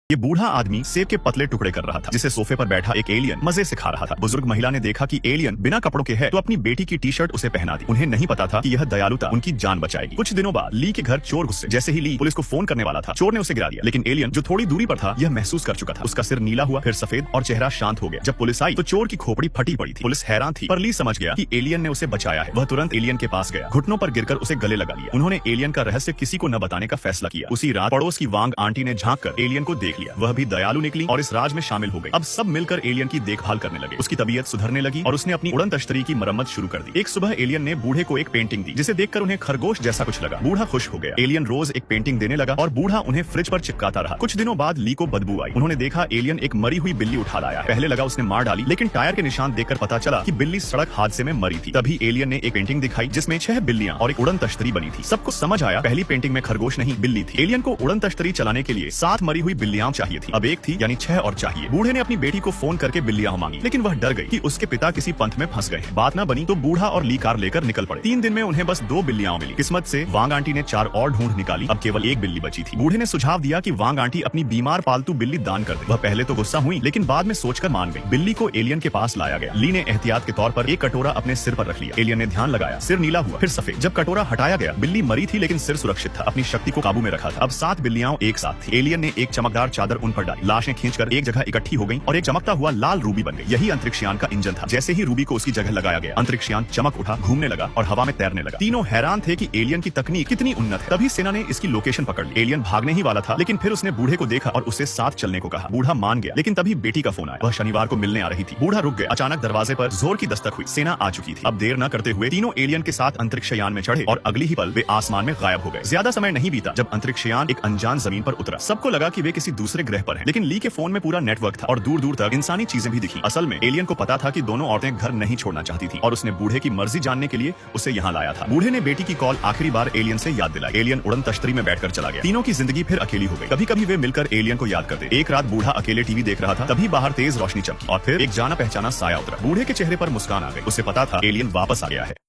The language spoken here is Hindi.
ये बूढ़ा आदमी सेब के पतले टुकड़े कर रहा था जिसे सोफे पर बैठा एक एलियन मजे से खा रहा था। बुजुर्ग महिला ने देखा कि एलियन बिना कपड़ों के है तो अपनी बेटी की टी शर्ट उसे पहना दी। उन्हें नहीं पता था कि यह दयालुता उनकी जान बचाएगी। कुछ दिनों बाद ली के घर चोर घुसे। जैसे ही ली पुलिस को फोन करने वाला था, चोर ने उसे गिरा दिया। लेकिन एलियन जो थोड़ी दूरी पर था यह महसूस कर चुका था। उसका सिर नीला हुआ, फिर सफेद और चेहरा शांत हो गया। जब पुलिस आई तो चोर की खोपड़ी फटी पड़ी थी। पुलिस हैरान थी पर ली समझ गया कि एलियन ने उसे बचाया है। वह तुरंत एलियन के पास गया, घुटनों पर गिरकर उसे गले लगा लिया। उन्होंने एलियन का रहस्य किसी को न बताने का फैसला किया। उसी रात पड़ोस की वांग आंटी ने झांक कर एलियन को देख लिया। वह भी दयालु निकली और इस राज में शामिल हो गई। अब सब मिलकर एलियन की देखभाल करने लगे। उसकी तबीयत सुधरने लगी और उसने अपनी उड़न तश्तरी की मरम्मत शुरू कर दी। एक सुबह एलियन ने बूढ़े को एक पेंटिंग दी जिसे देखकर उन्हें खरगोश जैसा कुछ लगा। बूढ़ा खुश हो गया। एलियन रोज एक पेंटिंग देने लगा और बूढ़ा उन्हें फ्रिज पर चिपकाता रहा। कुछ दिनों बाद ली को बदबू आई। उन्होंने देखा एलियन एक मरी हुई बिल्ली उठा लाया है। पहले लगा उसने मार डाली, लेकिन टायर के निशान देखकर पता चला कि बिल्ली सड़क हादसे में मरी थी। तभी एलियन ने एक पेंटिंग दिखाई जिसमें 6 बिल्लियां और एक उड़न तश्तरी बनी थी। सबको समझ आया पहली पेंटिंग में खरगोश नहीं बिल्ली थी। एलियन को उड़न तश्तरी चलाने के लिए 7 मरी हुई बिल्लियां चाहिए थी। अब एक थी यानी 6 और चाहिए। बूढ़े ने अपनी बेटी को फोन करके बिल्लियां मांगी, लेकिन वह डर गई कि उसके पिता किसी पंथ में फंस गए। बात न बनी तो बूढ़ा और ली कार लेकर निकल पड़े। 3 दिन में उन्हें बस 2 बिल्लियां मिली। किस्मत से वांग आंटी ने 4 और ढूंढ निकाली। अब केवल 1 बिल्ली बची थी। बूढ़े ने सुझाव दिया कि वांग आंटी अपनी बीमार पालतू बिल्ली दान कर दे। वह पहले तो गुस्सा हुई, लेकिन बाद में सोचकर मान गई। बिल्ली को एलियन के पास लाया गया। ली ने एहतियात के तौर पर एक कटोरा अपने सिर पर रख लिया। एलियन ने ध्यान लगाया, सिर नीला हुआ, फिर सफेद। जब कटोरा हटाया गया, बिल्ली मरी थी लेकिन सिर सुरक्षित था। अपनी शक्ति को काबू में रखा था। अब 7 बिल्लियां एक साथ थी। एलियन ने एक चमकदार चादर उन पर डाली। लाशें खींचकर एक जगह इकट्ठी हो गई और एक चमकता हुआ लाल रूबी बन गई। यही अंतरिक्षयान का इंजन था। जैसे ही रूबी को उसकी जगह लगाया गया, अंतरिक्षयान चमक उठा, घूमने लगा और हवा में तैरने लगा। तीनों हैरान थे कि एलियन की तकनीक कितनी उन्नत है। तभी सेना ने इसकी लोकेशन पकड़ ली। एलियन भागने ही वाला था, लेकिन फिर उसने बूढ़े को देखा और उससे साथ चलने को कहा। बूढ़ा मान गया, लेकिन तभी बेटी का फोन आया। वह शनिवार को मिलने आ रही थी। बूढ़ा रुक गया। अचानक दरवाजे पर जोर की दस्तक हुई। सेना आ चुकी थी। अब देर न करते हुए तीनों एलियन के साथ अंतरिक्षयान में चढ़े और अगली ही पल वे आसमान में गायब हो गए। ज्यादा समय नहीं बीता जब अंतरिक्षयान एक अनजान जमीन पर उतरा। सबको लगा कि वे किसी दूसरे ग्रह पर हैं, लेकिन ली के फोन में पूरा नेटवर्क था और दूर दूर तक इंसानी चीजें भी दिखी। असल में एलियन को पता था कि दोनों औरतें घर नहीं छोड़ना चाहती थी और उसने बूढ़े की मर्जी जानने के लिए उसे यहाँ लाया था। बूढ़े ने बेटी की कॉल आखिरी बार एलियन से याद दिलाई। एलियन उड़न तश्तरी में बैठकर चला गया। तीनों की जिंदगी फिर अकेली हो गई। कभी कभी वे मिलकर एलियन को याद करते। एक रात बूढ़ा अकेले टीवी देख रहा था, तभी बाहर तेज रोशनी चमकी और फिर एक जाना पहचाना साया उतरा। बूढ़े के चेहरे पर मुस्कान आ गई। उसे पता था एलियन वापस आ गया है।